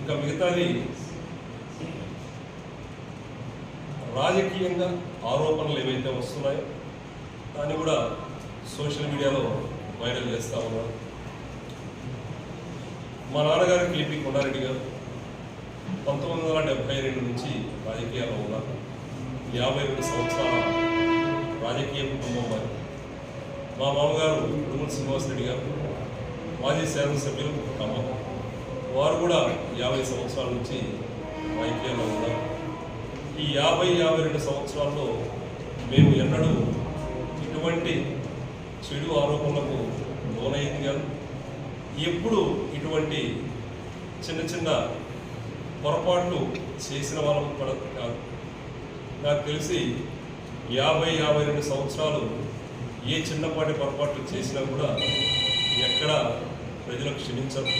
ఇంకా మిగతాది రాజకీయంగా ఆరోపణలు ఏవైతే వస్తున్నాయో దాన్ని కూడా సోషల్ మీడియాలో వైరల్ చేస్తూ ఉన్నారు. మా నాన్నగారు కేపీ కొండారెడ్డి గారు 1972 నుంచి రాజకీయాల్లో ఉన్నారు. 52 సంవత్సరాల రాజకీయ కుటుంబం వారు. మా మామగారు ఉడుమూరి శ్రీనివాసరెడ్డి గారు మాజీ శాసనసభ్యులు ఖమ్మం, వారు కూడా 50 సంవత్సరాల నుంచి రాజకీయాల్లో ఉన్నారు. ఈ 52 సంవత్సరాల్లో మేము ఎన్నడూ ఇటువంటి చెడు ఆరోపణలకు లోనైంది కాదు. ఎప్పుడు ఇటువంటి చిన్న చిన్న పొరపాట్లు చేసిన వాళ్ళం కూడా కాదు. నాకు తెలిసి 52 సంవత్సరాలు ఏ చిన్నపాటి పొరపాట్లు చేసినా కూడా ఎక్కడ ప్రజలకు క్షమించరు.